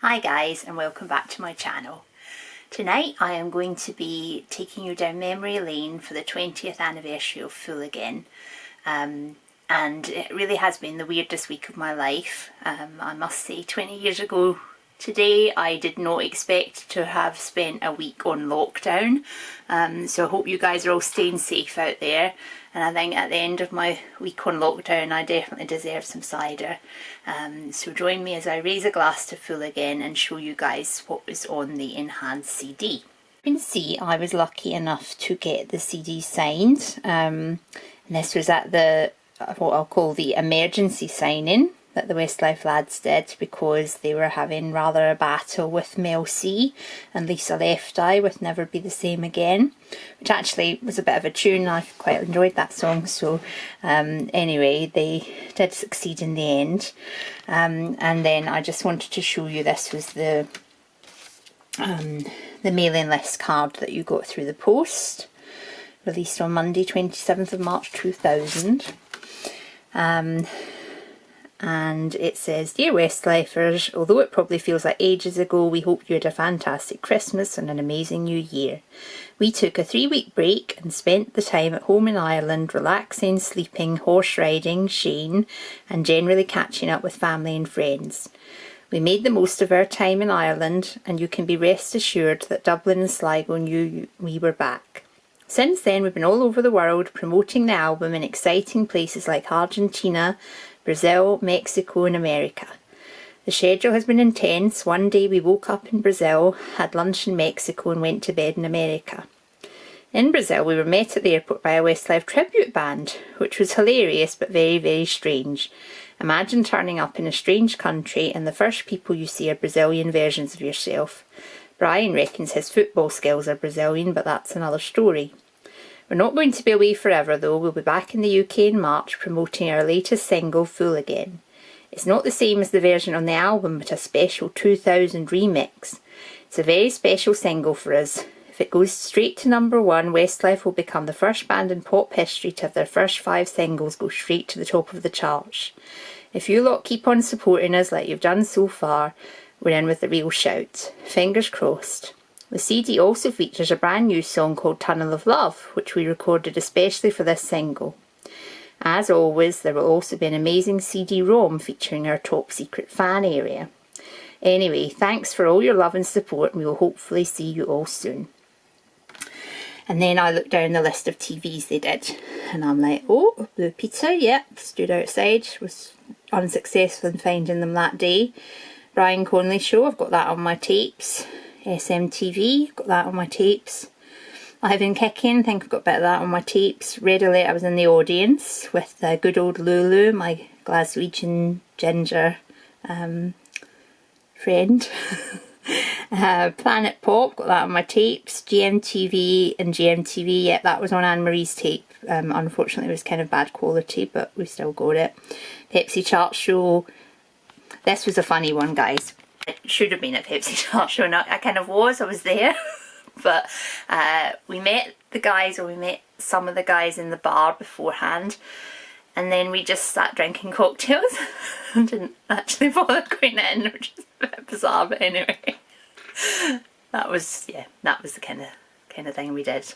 Hi guys, and welcome back to my channel. Tonight I am going to be taking you down memory lane for the 20th anniversary of Full Again. And it really has been the weirdest week of my life. I must say, 20 years ago today I did not expect to have spent a week on lockdown. So I hope you guys are all staying safe out there. And I think at the end of my week on lockdown I definitely deserve some cider. So join me as I raise a glass to Full Again and show you guys what was on the enhanced CD. You can see I was lucky enough to get the CD signed. And this was at the what I'll call the emergency signing that the Westlife lads did, because they were having rather a battle with Mel C and Lisa Left Eye with Never Be the Same Again, which actually was a bit of a tune. I quite enjoyed that song. So anyway, they did succeed in the end. And then I just wanted to show you, this was the mailing list card that you got through the post, released on Monday 27th of March 2000. And it says, "Dear Westlifers, although it probably feels like ages ago, we hope you had a fantastic Christmas and an amazing New Year. We took a 3-week break and spent the time at home in Ireland, relaxing, sleeping, horse riding, Shane, and generally catching up with family and friends. We made the most of our time in Ireland, and you can be rest assured that Dublin and Sligo knew we were back. Since then, we've been all over the world promoting the album in exciting places like Argentina, Brazil, Mexico and America. The schedule has been intense. One day we woke up in Brazil, had lunch in Mexico and went to bed in America. In Brazil we were met at the airport by a Westlife tribute band, which was hilarious but very, very strange. Imagine turning up in a strange country and the first people you see are Brazilian versions of yourself. Brian reckons his football skills are Brazilian, but that's another story. We're not going to be away forever though. We'll be back in the UK in March promoting our latest single, Full Again. It's not the same as the version on the album, but a special 2000 remix. It's a very special single for us. If it goes straight to number 1, Westlife will become the first band in pop history to have their first 5 singles go straight to the top of the charts. If you lot keep on supporting us like you've done so far, we're in with the real shout. Fingers crossed." The CD also features a brand new song called Tunnel of Love, which we recorded especially for this single. As always, there will also be an amazing CD-ROM featuring our top secret fan area. Anyway, thanks for all your love and support, and we will hopefully see you all soon. And then I looked down the list of TVs they did, and I'm like, oh, Blue Pizza, yep, stood outside, was unsuccessful in finding them that day. Brian Conley Show, I've got that on my tapes. SMTV, got that on my tapes. Ivan Kicking, I think I've got a bit of that on my tapes. Red Alert, I was in the audience with good old Lulu, my Glaswegian ginger friend. Planet Pop, got that on my tapes. GMTV and GMTV, yeah, that was on Anne-Marie's tape. Unfortunately it was kind of bad quality, but we still got it. Pepsi Chart Show, this was a funny one, guys. It should have been a Pepsi Chart Show, I kind of was, I was there. But we met the guys, or we met some of the guys in the bar beforehand, and then we just sat drinking cocktails and didn't actually bother going in, which is a bit bizarre, but anyway. That was the kind of thing we did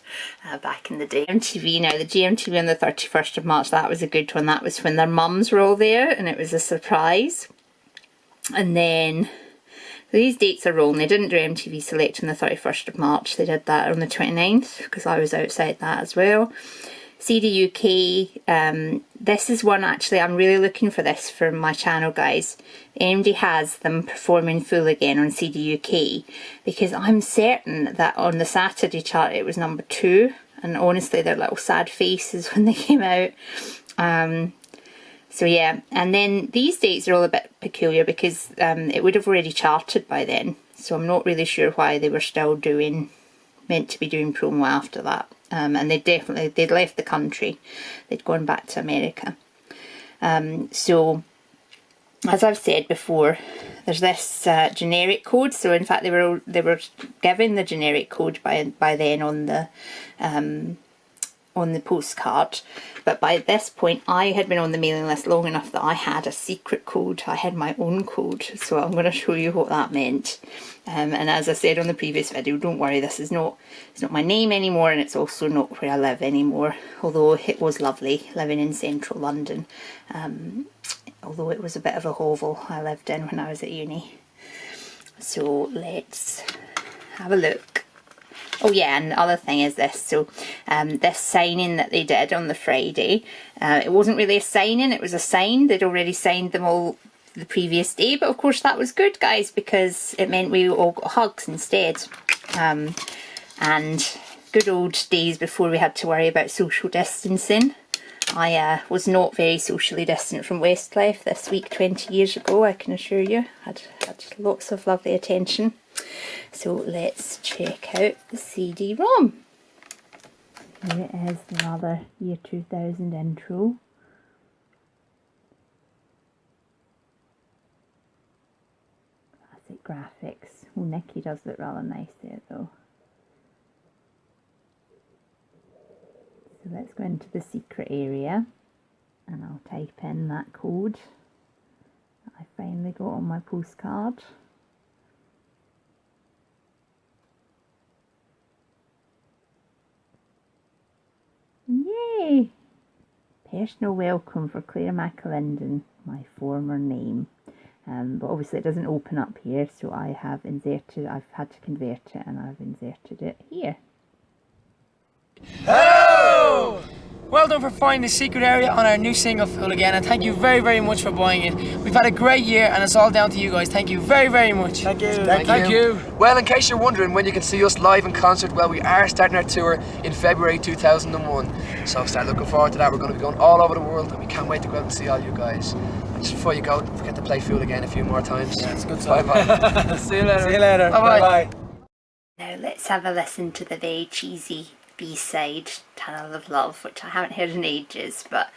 back in the day. GMTV, now the GMTV on the 31st of March, that was a good one. That was when their mums were all there and it was a surprise. And then these dates are wrong. They didn't do MTV Select on the 31st of March. They did that on the 29th because I was outside that as well. CD UK, this is one actually, I'm really looking for this for my channel, guys. MD has them performing Full Again on CD UK, because I'm certain that on the Saturday chart it was number 2, and honestly their little sad faces when they came out. So yeah, and then these dates are all a bit peculiar because it would have already charted by then, so I'm not really sure why they were still meant to be doing promo after that. And they'd left the country, they'd gone back to America. So as I've said before, there's this generic code. So in fact they were given the generic code by then on on the postcard, but by this point I had been on the mailing list long enough that I had a secret code. I had my own code, so I'm going to show you what that meant. And as I said on the previous video, don't worry, this is not, it's not my name anymore, and it's also not where I live anymore, although it was lovely living in central London, although it was a bit of a hovel I lived in when I was at uni. So let's have a look. Oh yeah, and the other thing is this, so this signing that they did on the Friday, it wasn't really a signing, it was a sign. They'd already signed them all the previous day, but of course that was good, guys, because it meant we all got hugs instead. And good old days before we had to worry about social distancing. I was not very socially distant from Westlife this week 20 years ago, I can assure you. Had lots of lovely attention. So let's check out the CD-ROM. Here it is, another year 2000 intro. Classic graphics. Oh, Nikki does look rather nice there though. So let's go into the secret area and I'll type in that code that I finally got on my postcard. Yay! Personal welcome for Clare McAlinden, my former name. But obviously it doesn't open up here, so I've had to convert it and I've inserted it here. Hello! Well done for finding the secret area on our new single Fool Again, and thank you very, very much for buying it. We've had a great year and it's all down to you guys. Thank you very, very much. Thank you. Thank you. Well, in case you're wondering when you can see us live in concert, well, we are starting our tour in February 2001. So start looking forward to that. We're going to be going all over the world and we can't wait to go out and see all you guys. And just before you go, don't forget to play Fool Again a few more times. Yeah, it's a good song. Bye-bye. See you later. See you later. Bye-bye. Now let's have a listen to the very cheesy B-side, Tunnel of Love, which I haven't heard in ages, but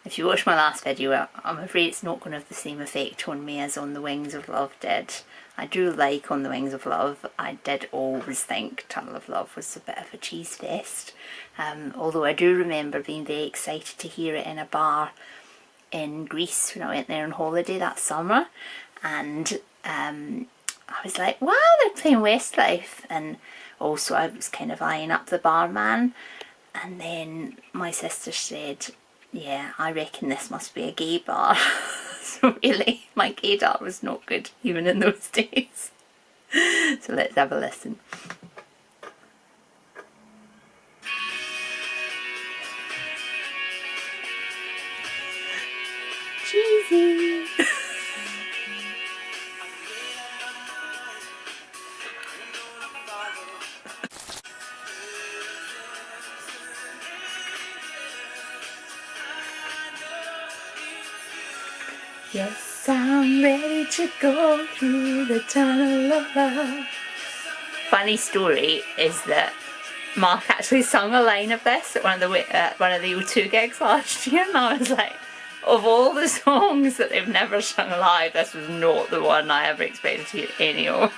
if you watch my last video, I'm afraid it's not going to have the same effect on me as On the Wings of Love did. I do like On the Wings of Love. I did always think Tunnel of Love was a bit of a cheese fest, although I do remember being very excited to hear it in a bar in Greece when I went there on holiday that summer, and I was like, wow, they're playing Westlife, and also I was kind of eyeing up the barman, and then my sister said, yeah, I reckon this must be a gay bar. So really, my gaydar was not good even in those days. So let's have a listen. Cheesy. Yes, I'm ready to go through the tunnel of love. Funny story is that Mark actually sung a line of this at one of the O2 gigs last year, and I was like, of all the songs that they've never sung live, this was not the one I ever expected to hear any of.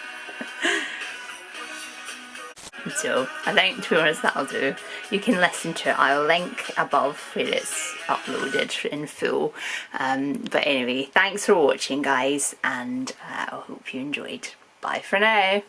So I think, to be honest, that'll do. You can listen to it. I'll link above where it's uploaded in full. But anyway, thanks for watching, guys, and I hope you enjoyed. Bye for now.